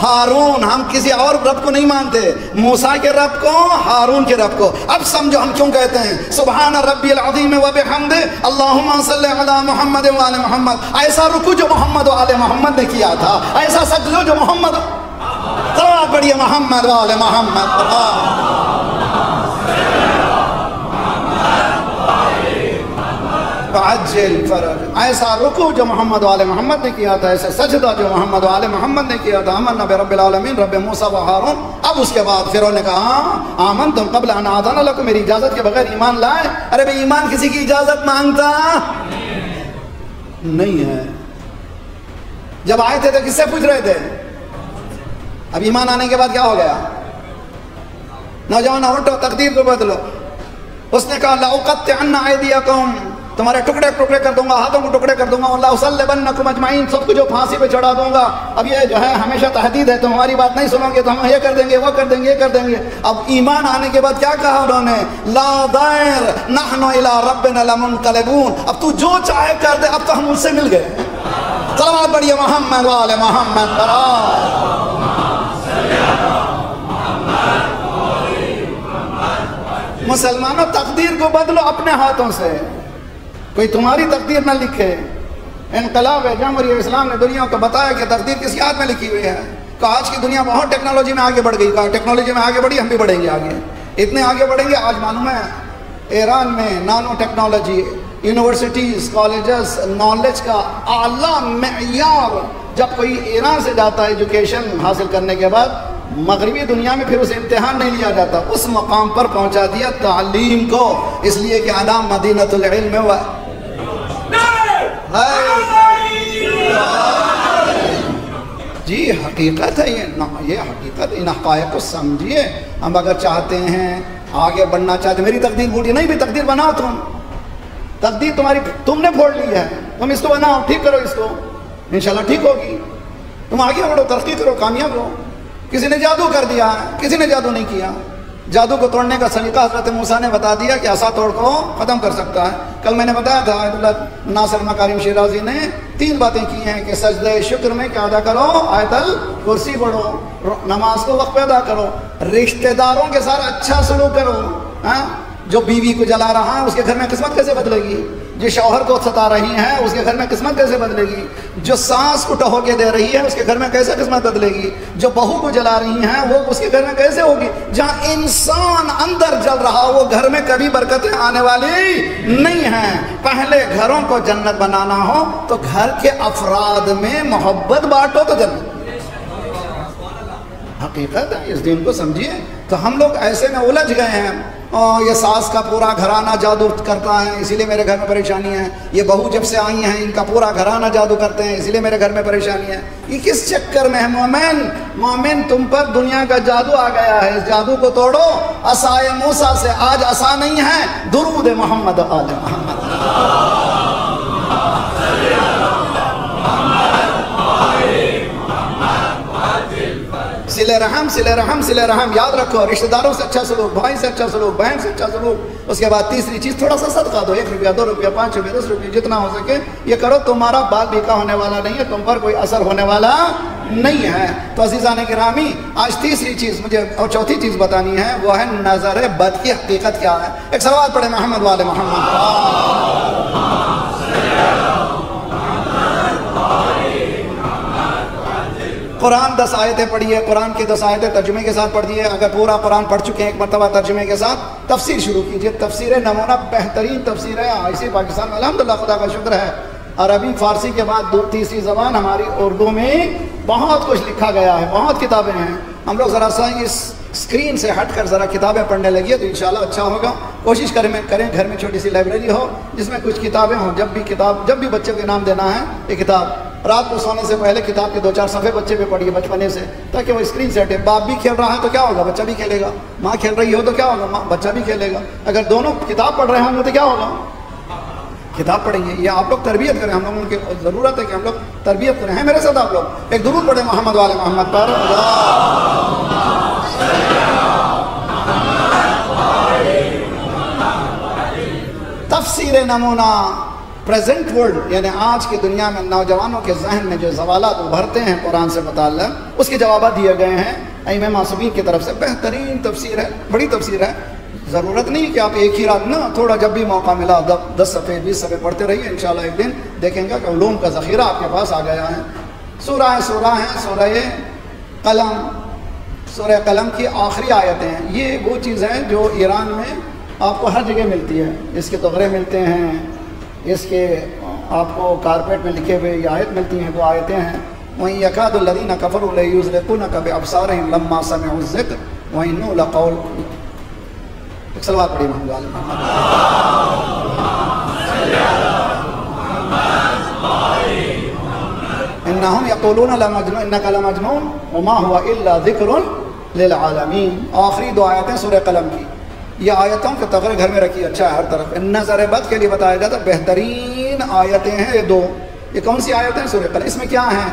ہارون. ہم کسی اور رب کو نہیں مانتے. موسیٰ کے رب کو، ہارون کے رب کو. اب سمجھو ہم کیوں کہتے ہیں سبحان ربی العظیم وبحمدہ اللہم صلی علی محمد وآل محمد. ایسا رکوع جو محمد وآل محمد نے کیا تھا، ایسا سجدہ جو محمد بڑی محمد وآل محمد. عجل فرج. ایسا رکوع جو محمد وآل محمد نے کیا تھا، ایسا سجدہ جو محمد وآل محمد نے کیا تھا. آمنا برب العالمین رب موسیٰ و ہارون. اب اس کے بعد فرعون نے کہا آمنتم قبل ان آذن لکم. میری اجازت کے بغیر ایمان لائے. ارے بھئی ایمان کسی کی اجازت مانگتا نہیں ہے. جب آئے تھے تو کس سے پوچھ رہے تھے؟ اب ایمان آنے کے بعد کیا ہو گیا؟ نوجوان اٹھو تقدیر کو بدلو. اس نے کہا لأقطعن ایدیکم. تمہارے ٹکڑے ٹکڑے کر دوں گا، ہاتھوں کو ٹکڑے کر دوں گا. لأصلبنکم اجمعین. سب کو جو پھانسی پہ چڑھا دوں گا. اب یہ جو ہے ہمیشہ تہدید ہے، تم ہماری بات نہیں سنو گے تو ہم یہ کر دیں گے، وہ کر دیں گے، یہ کر دیں گے. اب ایمان آنے کے بعد کیا کہا انہوں نے؟ لا ضیر نحن الی ربنا لمنقلبون. اب تو جو چاہے کر دے، اب تو ہم اس سے مل گئے. صلوات پڑھیے محمد وآل محمد. مسلمانوں تقدیر کو بدلو اپنے ہاتھوں سے. کوئی تمہاری تقدیر نہ لکھے. انقلاب جمہوریہ اسلام نے دنیا کو بتایا کہ تقدیر کس ہاتھ میں لکھی ہوئی ہے. کہ آج کی دنیا بہت ٹیکنالوجی میں آگے بڑھ گئی. کہا ٹیکنالوجی میں آگے بڑھی، ہم بھی بڑھیں گے آگے. اتنے آگے بڑھیں گے. آج معلوم ہے ایران میں نانو ٹیکنالوجی، یونیورسٹیز، کالجز، نالج کا اعلیٰ معیار. جب کوئی ایران سے جاتا ہے ایجوکیشن حاصل کرنے کے بعد، مغربی دنیا میں پھر اسے امتحان نہیں لیا جاتا. اس مقام پر پہنچا دیا تعلیم کو. اس لیے کہ انا مدینۃ العلم ہوا. جی حقیقت ہے یہ حقیقت. ان حقائق کو سمجھیے. ہم اگر چاہتے ہیں آگے بڑھنا چاہتے، میری تقدیر بھولیے نہیں بھی. تقدیر بناؤ. تم تقدیر تمہاری تم نے پھوڑ لی ہے. تم اس کو بناؤ، ٹھیک کرو اس کو، انشاءاللہ ٹھیک ہوگی. تم آگے بڑھو، ترقی کرو، کامیاب ہو. کسی نے جادو کر دیا ہے، کسی نے جادو نہیں کیا. جادو کو توڑنے کا سلیقہ حضرت موسیٰ نے بتا دیا کہ عصا توڑ کو ختم کر سکتا ہے. کل میں نے بتایا تھا آیت اللہ ناصر مکارم شیرازی نے 3 باتیں کی ہیں کہ سجدہ شکر میں کیا ادا کرو؟ آیت الکرسی پڑھو. نماز کو وقت پہ ادا کرو. رشتہ داروں کے ساتھ اچھا سلوک کرو. جو بیوی کو جلا رہا ہے اس کے گھر میں قسمت کیسے بدلے گی؟ جو شوہر کو ستا رہی ہیں اس کے گھر میں قسمت کیسے بدلے گی؟ جو سانس کو ٹہو کے دے رہی ہے اس کے گھر میں کیسے قسمت بدلے گی؟ جو بہو کو جلا رہی ہیں وہ اس کے گھر میں کیسے ہوگی؟ جہاں انسان اندر جل رہا وہ گھر میں کبھی برکتیں آنے والی نہیں ہیں. پہلے گھروں کو جنت بنانا ہو تو گھر کے افراد میں محبت بانٹو تو جنت. حقیقت ہے. اس دین کو سمجھیے. تو ہم لوگ ایسے میں الجھ گئے ہیں. یہ ساس کا پورا گھرانہ جادو کرتا ہے اسی لیے میرے گھر میں پریشانی ہے. یہ بہو جب سے آئی ہیں ان کا پورا گھرانہ جادو کرتے ہیں اسی لیے میرے گھر میں پریشانی ہے. یہ کس چکر میں ہے؟ مومن تم پر دنیا کا جادو آ گیا ہے. اس جادو کو توڑو. عصائے موسیٰ سے آج عصا نہیں ہے. درود محمد آل محمد. صلہ رحم یاد رکھو. رشتہ داروں سے اچھا سلوک، بھائی سے اچھا سلوک، بہن سے اچھا سلوک. اس کے بعد تیسری چیز تھوڑا سا صدقہ دو. 1 روپیہ 2 روپیہ 5 روپیہ 10 روپیہ جتنا ہو سکے یہ کرو. تمہارا بال بیکا ہونے والا نہیں ہے، تم پر کوئی اثر ہونے والا نہیں ہے. تو عزیزان گرامی آج تیسری چیز مجھے اور چوتھی چیز بتانی ہے وہ ہے نظر بد کی حقیقت کیا ہے. ایک سوال پڑھے محمد والے محمد. قرآن 10 آیتیں پڑھی ہے. قرآن کی 10 آیتیں ترجمے کے ساتھ پڑھ دیے. اگر پورا قرآن پڑھ چکے ہیں ایک مرتبہ ترجمے کے ساتھ تفسیر شروع کیجئے. تفسیر نمونہ بہترین تفسیر ہے اسی پاکستان میں. الحمدللہ خدا کا شکر ہے. عربی فارسی کے بعد تیسری زبان ہماری اردو میں بہت کچھ لکھا گیا ہے. بہت کتابیں ہیں. ہم لوگ ذرا سا اس اسکرین سے ہٹ کر ذرا کتابیں پڑھنے لگیے تو انشاءاللہ اچھا ہوگا. کوشش کریں گھر میں چھوٹی سی لائبریری ہو جس میں کچھ کتابیں ہوں. جب بھی بچے کے نام دینا ہے یہ کتاب رات کو سونے سے پہلے کتاب کے 2-4 صفحے بچے پہ پڑھیے بچپنے سے، تاکہ وہ اسکرین سیٹ ہے. باپ بھی کھیل رہا ہے تو کیا ہوگا؟ بچہ بھی کھیلے گا. ماں کھیل رہی ہو تو کیا ہوگا؟ بچہ بھی کھیلے گا. اگر دونوں کتاب پڑھ رہے ہوں گے تو کیا ہوگا؟ کتاب پڑھیں گے. یہ آپ لوگ تربیت کریں، ہم لوگوں کی ضرورت ہے کہ ہم لوگ تربیت کریں. ہیں میرے ساتھ آپ لوگ؟ ایک درود پڑھیں محمد والے محمد پر. تفسیر نمونہ پریزنٹ ورلڈ، یعنی آج کی دنیا میں نوجوانوں کے ذہن میں جو سوالات ابھرتے ہیں قرآن سے متعلق، اس کے جوابات دیے گئے ہیں ائمہ معصومین کی طرف سے. بہترین تفسیر ہے، بڑی تفسیر ہے. ضرورت نہیں کہ آپ ایک ہی رات نہ، تھوڑا جب بھی موقع ملا 10 صفحے 20 صفحے پڑھتے رہیے. انشاءاللہ ایک دن دیکھیں گا کہ علوم کا ذخیرہ آپ کے پاس آ گیا ہے. سورہ ہے سورہ قلم. سورہ قلم کی آخری آیتیں ہیں. یہ وہ چیز ہے جو ایران میں آپ کو ہر جگہ ملتی ہے. اس کے تغرے ملتے ہیں، اس کے آپ کو کارپیٹ میں لکھے ہوئے یہ آیت ملتی ہیں. 2 آیتیں ہیں. وَإِن يَكَادُ الَّذِينَ كَفَرُوا لَيُزْلِقُونَكَ بِأَبْصَارِهِمْ لَمَّا سَمِعُوا الذِّكْرَ وَإِنَّهُ لَقَوْلٌ. ایک صلوات پڑھی محمد والے محمد. إِنَّهُمْ يَقُولُونَ لَمَجْنُونٌ إِنَّكَ لَمَجْنُونٌ وَمَا هُوَ إِلَّا ذِكْرٌ لِلْعَالَمِينَ. آخری 2 آیتیں سورہ قلم کی. یہ آیتوں کے تغرے گھر میں رکھی. اچھا ہے ہر طرف نظر بد کے لیے بتایا جاتا. بہترین آیتیں ہیں یہ 2. یہ کون سی آیتیں ہیں؟ سورہ قلم. اس میں کیا ہیں؟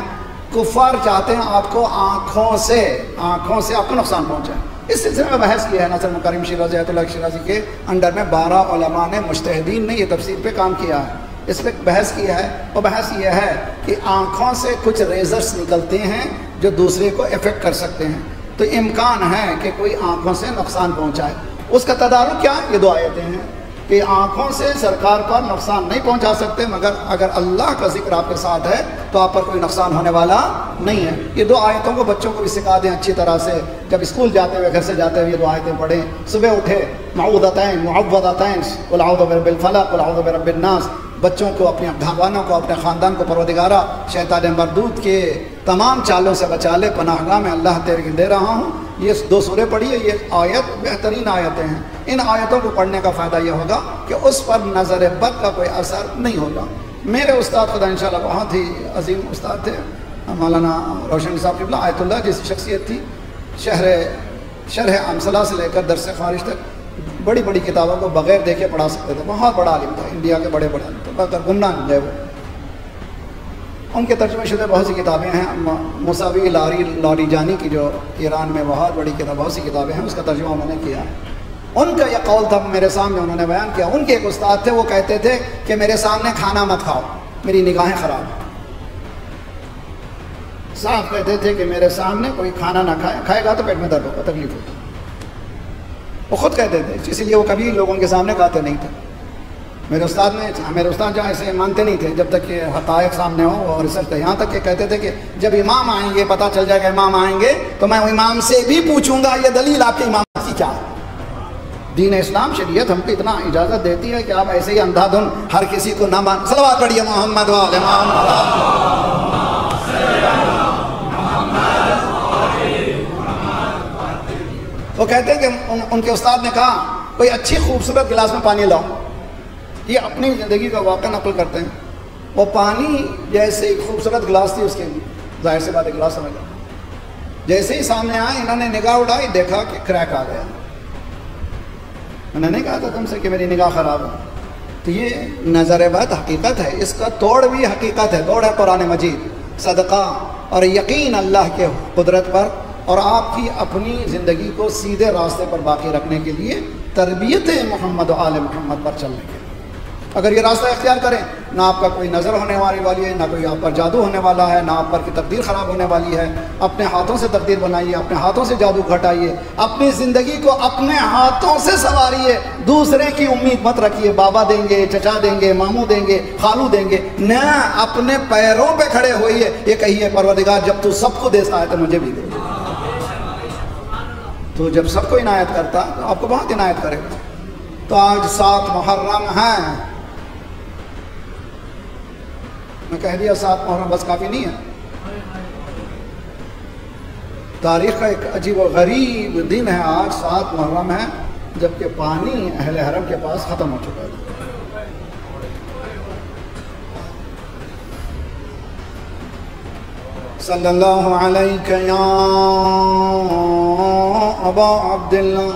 کفار چاہتے ہیں آپ کو آنکھوں سے آپ کو نقصان پہنچائے. اس سلسلے میں بحث کی ہے ناصر مکرم شیرازی آیت اللہ شیرازی کے انڈر میں 12 علماء نے مجتہدین نے یہ تفسیر پہ کام کیا ہے. اس پہ بحث کی ہے. اور بحث یہ ہے کہ آنکھوں سے کچھ ریزرز نکلتے ہیں جو دوسرے کو افیکٹ کر سکتے ہیں. تو امکان ہے کہ کوئی آنکھوں سے نقصان پہنچائے. اس کا تدارک کیا؟ یہ 2 آیتیں ہیں کہ آنکھوں سے سرکار پر نقصان نہیں پہنچا سکتے، مگر اگر اللہ کا ذکر آپ کے ساتھ ہے تو آپ پر کوئی نقصان ہونے والا نہیں ہے. یہ 2 آیتوں کو بچوں کو بھی سکھا دیں اچھی طرح سے. جب اسکول جاتے ہوئے گھر سے جاتے ہوئے یہ 2 آیتیں پڑھیں. صبح اٹھے معوذتین معوذتین قل اعوذ برب الفلق قل اعوذ برب الناس. بچوں کو، اپنے گھروانوں کو، اپنے خاندان کو پروردگارہ شیطان مردود کے تمام چالوں سے بچا لے. پناہ گاہ میں اللہ تیرے دے رہا ہوں. یہ 2 سورے پڑھیے. یہ آیت بہترین آیتیں ہیں. ان آیتوں کو پڑھنے کا فائدہ یہ ہوگا کہ اس پر نظر بد کا کوئی اثر نہیں ہوگا. میرے استاد خدا انشاءاللہ بہت ہی عظیم استاد تھے مولانا روشن صاحب قبلہ آیت اللہ جیسی شخصیت تھی. شرح امثلہ سے لے کر درس خارج تک بڑی بڑی کتابوں کو بغیر دیکھے پڑھا سکتے تھے. بہت بڑا عالم تھا. انڈیا کے بڑے عالم تھے. اگر گمنام گئے وہ. ان کے ترجمے شدہ بہت سی کتابیں ہیں. مساوی لاری جانی کی جو ایران میں بہت بڑی کتاب، بہت سی کتابیں ہیں، اس کا ترجمہ انہوں نے کیا. ان کا یہ قول تھا میرے سامنے انہوں نے بیان کیا. ان کے ایک استاد تھے، وہ کہتے تھے کہ میرے سامنے کھانا مت کھاؤ، میری نگاہیں خراب ہیں. صاحب کہتے تھے کہ میرے سامنے کوئی کھانا نہ کھائے گا تو پیٹ میں درد ہوگا، تکلیف ہوگی. وہ خود کہتے تھے، اسی لیے وہ کبھی لوگوں کے سامنے کھاتے نہیں تھے. میرے استاد جو ایسے مانتے نہیں تھے جب تک کہ حقائق سامنے ہو اور ریسرچ. یہاں تک کہ کہتے تھے کہ جب امام آئیں گے، پتہ چل جائے گا امام آئیں گے، تو میں امام سے بھی پوچھوں گا یہ دلیل آپ کے امام کی کیا ہے. دین اسلام شریعت ہم کو اتنا اجازت دیتی ہے کہ آپ ایسے ہی اندھا دھن ہر کسی کو نہ مان. صلوات پڑھیے محمد والے محمد. وہ کہتے ہیں کہ ان کے استاد نے کہا کوئی اچھی خوبصورت گلاس میں پانی لاؤ. یہ اپنی زندگی کا واقعہ نقل کرتے ہیں. وہ پانی جیسے ہی خوبصورت گلاس تھی، اس کے ظاہر سے بات ہے گلاس سمجھ گیا. جیسے ہی سامنے آئے انہوں نے نگاہ اٹھائی، دیکھا کہ کریک آ گیا. میں نے نہیں کہا تھا تم سے کہ میری نگاہ خراب ہے. تو یہ نظر بد حقیقت ہے. اس کا توڑ بھی حقیقت ہے. توڑ ہے قرآن مجید. صدقہ اور یقین اللہ کے قدرت پر اور آپ کی اپنی زندگی کو سیدھے راستے پر باقی رکھنے کے لیے تربیت محمد و آل محمد پر چلنے کے. اگر یہ راستہ اختیار کریں، نہ آپ کا کوئی نظر ہونے والی ہے، نہ کوئی آپ پر جادو ہونے والا ہے، نہ آپ پر کی تقدیر خراب ہونے والی ہے. اپنے ہاتھوں سے تقدیر بنائیے، اپنے ہاتھوں سے جادو گھٹائیے، اپنی زندگی کو اپنے ہاتھوں سے سنواریے. دوسرے کی امید مت رکھیے، بابا دیں گے، چچا دیں گے، ماموں دیں گے، خالو دیں گے. نہ، اپنے پیروں پہ کھڑے ہوئیے. یہ کہیے پروردگار جب تو سب کو دیتا ہے تو مجھے بھی دے. تو جب سب کو عنایت کرتا تو آپ کو بہت عنایت کرے گا. تو آج 7 محرم ہے. میں کہہ دیا 7 محرم بس کافی نہیں ہے. تاریخ کا ایک عجیب و غریب دن ہے آج 7 محرم ہے، جبکہ پانی اہل حرم کے پاس ختم ہو چکا ہے. صلی اللہ علیہ یا ابا عبداللہ.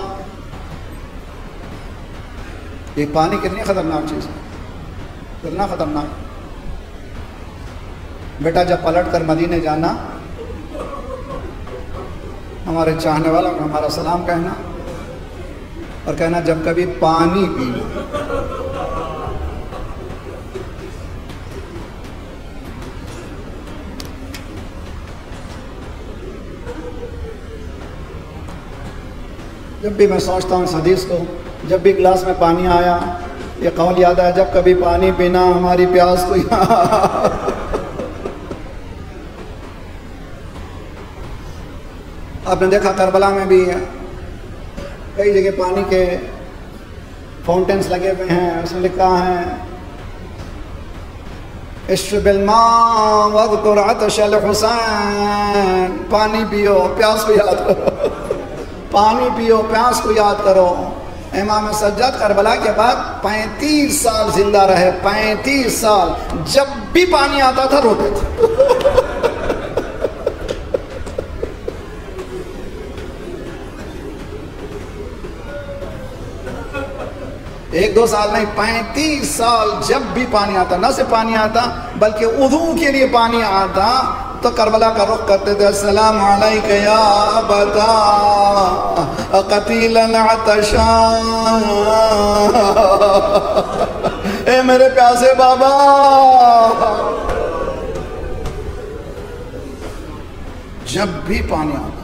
یہ پانی کتنی خطرناک چیز ہے، کتنا خطرناک. بیٹا جب پلٹ کر مدینے جانا، ہمارے چاہنے والوں کو ہمارا سلام کہنا اور کہنا جب کبھی پانی پینا. جب بھی میں سوچتا ہوں اس حدیث کو، جب بھی گلاس میں پانی آیا یہ قول یاد ہے، جب کبھی پانی پینا ہماری پیاس کو آپ نے دیکھا کربلا میں بھی کئی جگہ پانی کے فاؤنٹینس لگے ہوئے ہیں، اس میں لکھا ہے اشرب الماء واذکر عطش الحسین، پانی پیو پیاس کو یاد کرو، پانی پیو پیاس کو یاد کرو. امام سجاد کربلا کے بعد 35 سال زندہ رہے، 35 سال، جب بھی پانی آتا تھا روتے تھے. ایک دو سال نہیں، 35 سال جب بھی پانی آتا، نہ صرف پانی آتا بلکہ وضو کے لیے پانی آتا تو کربلا کا رخ کرتے تھے، السلام علیک یا ابتا قتیل العطشان، اے میرے پیاسے بابا. جب بھی پانی آتا.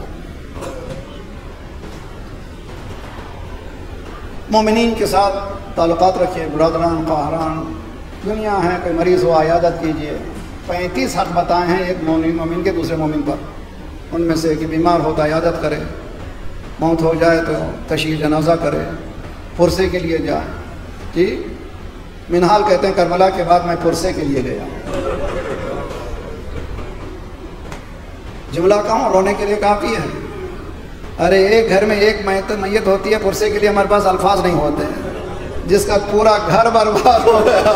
مومنین کے ساتھ تعلقات رکھیے، برادران خواہران، دنیا ہے، کوئی مریض ہو عیادت کیجیے. 35 حق بتائے ہیں ایک مومن کے دوسرے مومن پر. ان میں سے کہ بیمار ہوتا عیادت کرے، موت ہو جائے تو تشییع جنازہ کرے، پرسے کے لیے جائے. جی منہال کہتے ہیں کربلا کے بعد میں پرسے کے لیے گیا. جملہ کہوں رونے کے لیے کافی ہے. ارے ایک گھر میں ایک میت ہوتی ہے، پرسے کے لیے ہمارے پاس الفاظ نہیں ہوتے ہیں، جس کا پورا گھر برباد ہو گیا.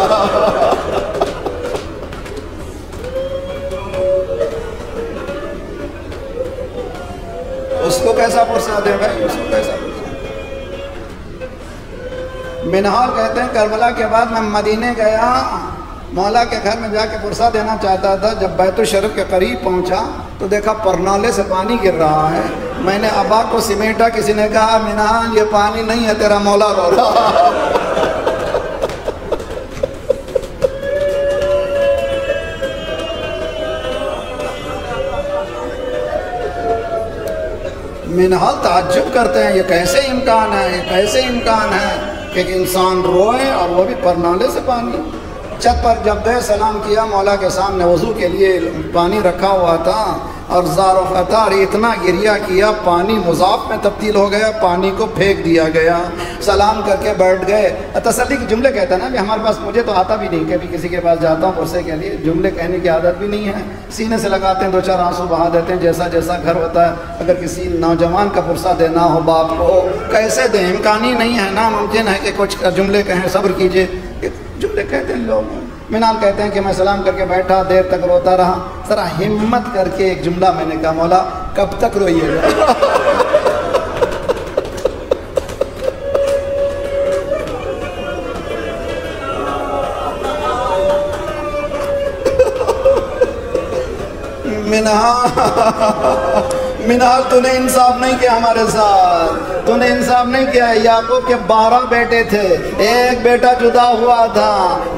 اس کو کیسا پرسا دے بھائی، اس کو کیسا پرسا. منہال کہتے ہیں کربلا کے بعد میں مدینے گیا، مولا کے گھر میں جا کے پرسا دینا چاہتا تھا. جب بیت الشریف کے قریب پہنچا تو دیکھا پرنالے سے پانی گر رہا ہے. میں نے ابا کو سمیٹا، کسی نے کہا منہال یہ پانی نہیں ہے، تیرا مولا رو رہا. منہال تعجب کرتے ہیں، یہ کیسے امکان ہے، یہ کیسے امکان ہے کہ ایک انسان روئے اور وہ بھی پرنالے سے پانی. چھت پر جب گئے سلام کیا، مولا کے سامنے وضو کے لیے پانی رکھا ہوا تھا اور زار و فتار اتنا گریہ کیا، پانی مضاف میں تبدیل ہو گیا، پانی کو پھینک دیا گیا. سلام کر کے بیٹھ گئے. تسلی کے جملے کہتا ہے نا کہ ہمارے پاس، مجھے تو آتا بھی نہیں، کبھی کسی کے پاس جاتا ہوں پرسے کے لیے، جملے کہنے کی عادت بھی نہیں ہے. سینے سے لگاتے ہیں، دو چار آنسو بہا دیتے ہیں، جیسا جیسا گھر ہوتا ہے. اگر کسی نوجوان کا پرسہ دینا ہو باپ کو، کیسے دیں؟ امکان ہی نہیں ہے، ناممکن ہے کہ کچھ جملے کہیں، صبر کیجئے. جملے کہتے ہیں لوگ. منال کہتے ہیں کہ میں سلام کر کے بیٹھا، دیر تک روتا رہا. ذرا ہمت کر کے ایک جملہ میں نے کہا، مولا کب تک روئیے گا؟ منال تو نے انصاف نہیں کیا ہمارے ساتھ، تو نے انصاف نہیں کیا. یعقوب کے 12 بیٹے تھے، ایک بیٹا جدا ہوا تھا،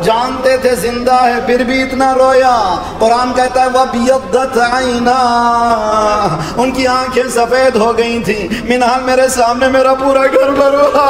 جانتے تھے زندہ ہے پھر بھی اتنا رویا. قرآن کہتا ہے وَبِيَضَّتْ عَيْنَاهُ، ان کی آنکھیں سفید ہو گئی تھیں. منال میرے سامنے میرا پورا گھر بروا.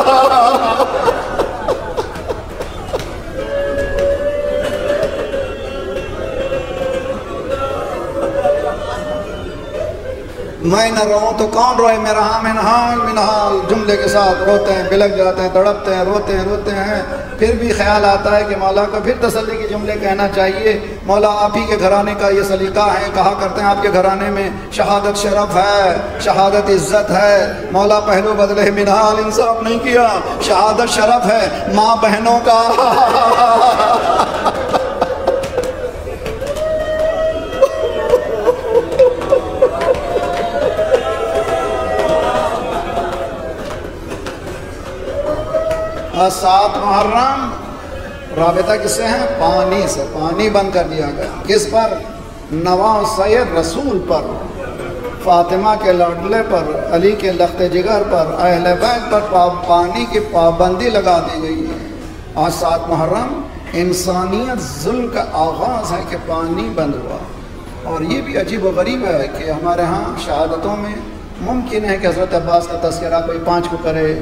میں نہ رہوں تو کون روئے میرا؟ ہاں منہال منہال جملے کے ساتھ روتے ہیں، بلک جاتے ہیں، تڑپتے ہیں، روتے ہیں. پھر بھی خیال آتا ہے کہ مولا کو پھر تسلی کے جملے کہنا چاہیے. مولا آپ ہی کے گھرانے کا یہ سلیقہ ہے، کہا کرتے ہیں آپ کے گھرانے میں شہادت شرف ہے، شہادت عزت ہے. مولا پہلو بدلے، منہال انصاف نہیں کیا. شہادت شرف ہے ماں بہنوں کا. اور 7 محرم رابطہ کس سے ہے؟ پانی سے، پانی بند کر دیا گیا۔ کس پر؟ نواز سید رسول پر، فاطمہ کے لاڈلے پر، علی کے لخت جگر پر، اہل بیت پر پانی کی پابندی لگا دی گئی ہے۔ آج 7 محرم انسانیت ظلم کا آغاز ہے کہ پانی بند ہوا۔ اور یہ بھی عجیب و غریب ہے کہ ہمارے ہاں شہادتوں میں ممکن ہے کہ حضرت عباس کا تذکرہ کوئی 5 کو کرے،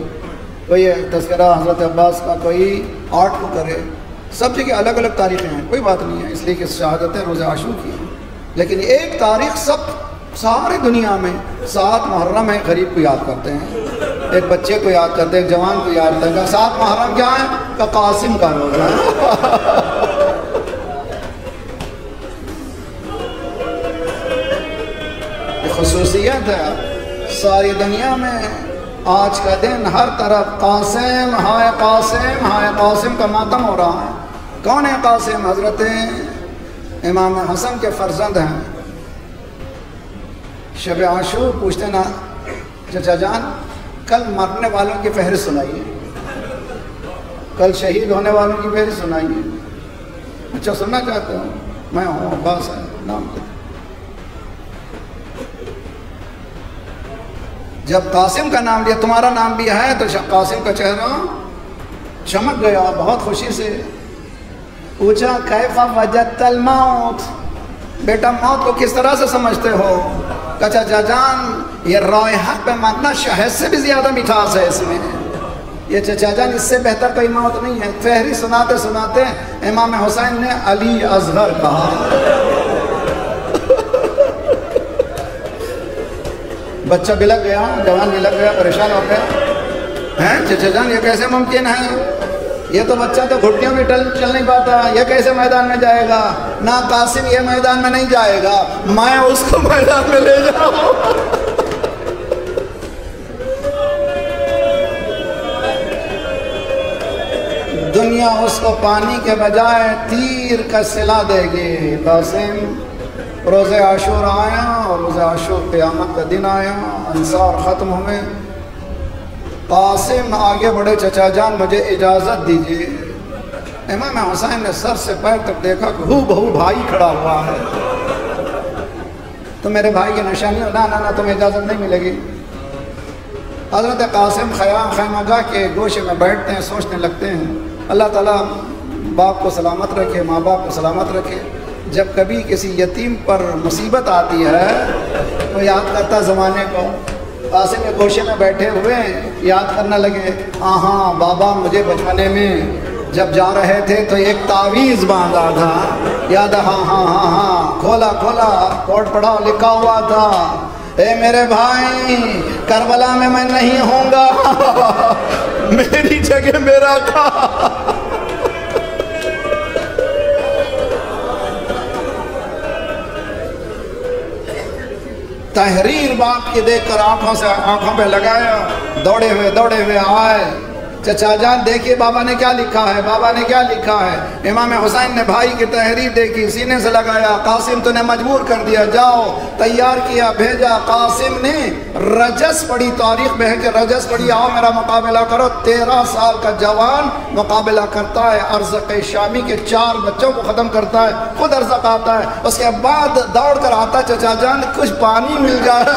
کوئی تذکرہ حضرت عباس کا کوئی 8 کو کرے، سب جگہ الگ الگ تاریخیں ہیں، کوئی بات نہیں ہے، اس لیے کہ شہادتیں روز عاشور کی ہیں، لیکن ایک تاریخ ساری دنیا میں 7 محرم ہے۔ غریب کو یاد کرتے ہیں، ایک بچے کو یاد کرتے ہیں، ایک جوان کو یاد کرتے ہیں۔ 7 محرم کیا ہے؟ کہ قاسم کا روزہ ہے۔ خصوصیت ہے ساری دنیا میں آج کا دن ہر طرف قاسم ہائے قاسم ہائے قاسم کا ماتم ہو رہا ہے۔ کون ہے قاسم؟ حضرت امام حسن کے فرزند ہیں۔ شب عاشور پوچھتے نا چچا جان کل مرنے والوں کی فہرست سنائیے، کل شہید ہونے والوں کی فہرست سنائیے۔ اچھا سننا چاہتے ہوں؟ میں ہوں عباس ہے نام کے۔ جب قاسم کا نام لیا، تمہارا نام بھی ہے، تو قاسم کا چہرہ چمک گیا بہت خوشی سے۔ پوچھا کیف وجدت الموت، بیٹا موت کو کس طرح سے سمجھتے ہو؟ کہا چچا جان یہ رائحت پہ مرنا شہد سے بھی زیادہ مٹھاس ہے اس میں، یہ چچا جان اس سے بہتر کوئی موت نہیں ہے۔ فہرست سناتے سناتے امام حسین نے علی اصغر کہا۔ بچہ بلک گیا، جوان بلک گیا، پریشان ہو گیا، ہیں چچا جان یہ کیسے ممکن ہے؟ یہ تو بچہ تو گھٹنیوں بھی چل نہیں پاتا، یہ کیسے میدان میں جائے گا؟ نہ قاسم یہ میدان میں نہیں جائے گا، میں اس کو میدان میں لے جاؤں۔ دنیا اس کو پانی کے بجائے تیر کا صلہ دے گی۔ قاسم روز عاشور آیا اور روز عاشور قیامت کا دن آیا، انصار ختم ہوئے۔ قاسم آگے بڑھے، چچا جان مجھے اجازت دیجیے۔ امام حسین نے سر سے پیر تک دیکھا کہ ہو بہو بھائی کھڑا ہوا ہے، تو میرے بھائی کی نشانی ہو، نہ تمہیں اجازت نہیں ملے گی۔ حضرت قاسم خیمہ گاہ کے گوشے میں بیٹھتے ہیں، سوچنے لگتے ہیں اللہ تعالیٰ باپ کو سلامت رکھے، ماں باپ کو سلامت رکھے۔ جب کبھی کسی یتیم پر مصیبت آتی ہے تو یاد کرتا زمانے کو۔ قاسم کے گوشے میں بیٹھے ہوئے یاد کرنے لگے، ہاں بابا مجھے بچپنے میں جب جا رہے تھے تو ایک تعویذ باندھا تھا، یاد ہے؟ ہاں کھولا کوٹ پڑھا لکھا ہوا تھا، اے میرے بھائی کربلا میں نہیں ہوں گا، میری جگہ میرا تھا۔ تحریر باپ کی دیکھ کر آنکھوں پہ لگایا، دوڑے ہوئے آئے۔ چچا جان دیکھیے بابا نے کیا لکھا ہے۔ امام حسین نے بھائی کی تحریر دیکھی، سینے سے لگایا، قاسم تو نے مجبور کر دیا، جاؤ، تیار کیا، بھیجا۔ قاسم نے رجس پڑھی، تاریخ میں ہے کہ رجس پڑھی، آؤ میرا مقابلہ کرو۔ 13 سال کا جوان مقابلہ کرتا ہے، ارزق شامی کے 4 بچوں کو ختم کرتا ہے، خود ارزق آتا ہے، اس کے بعد دوڑ کر آتا، چچا جان کچھ پانی مل جائے۔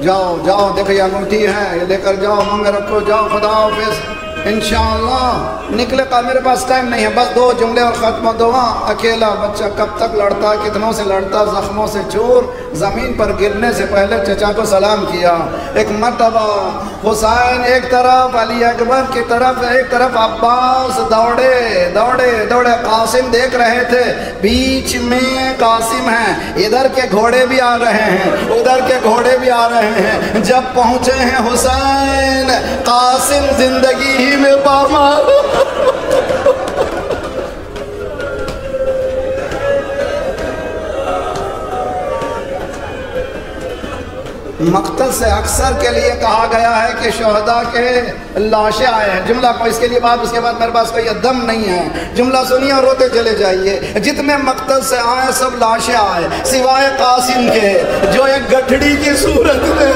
جاؤ دیکھو یہ انگوٹھی ہے، یہ لے کر جاؤ، منہ میں رکھو، جاؤ، خدا حافظ، انشاءاللہ نکلے کا میرے پاس ٹائم نہیں ہے، بس 2 جملے اور ختم دعا۔ اکیلا بچہ کب تک لڑتا، کتنوں سے لڑتا، زخموں سے چور، زمین پر گرنے سے پہلے چچا کو سلام کیا۔ ایک مرتبہ حسین ایک طرف، علی اکبر کی طرف، ایک طرف عباس، دوڑے قاسم دیکھ رہے تھے، بیچ میں قاسم ہیں، ادھر کے گھوڑے بھی آ رہے ہیں، ادھر کے گھوڑے بھی آ رہے ہیں۔ جب پہنچے ہیں حسین، قاسم زندگی ہی میں پامال۔ مقتل سے اکثر کے لیے کہا گیا ہے کہ شہداء کے لاشیں آئے ہیں. جملہ کو اس کے لیے بات، اس کے بعد میرے پاس کوئی دم نہیں ہے، جملہ سنیے اور روتے چلے جائیے. جتنے مقتل سے آئے سب لاشیں آئے سوائے قاسم کے جو ایک گٹھڑی کی صورت میں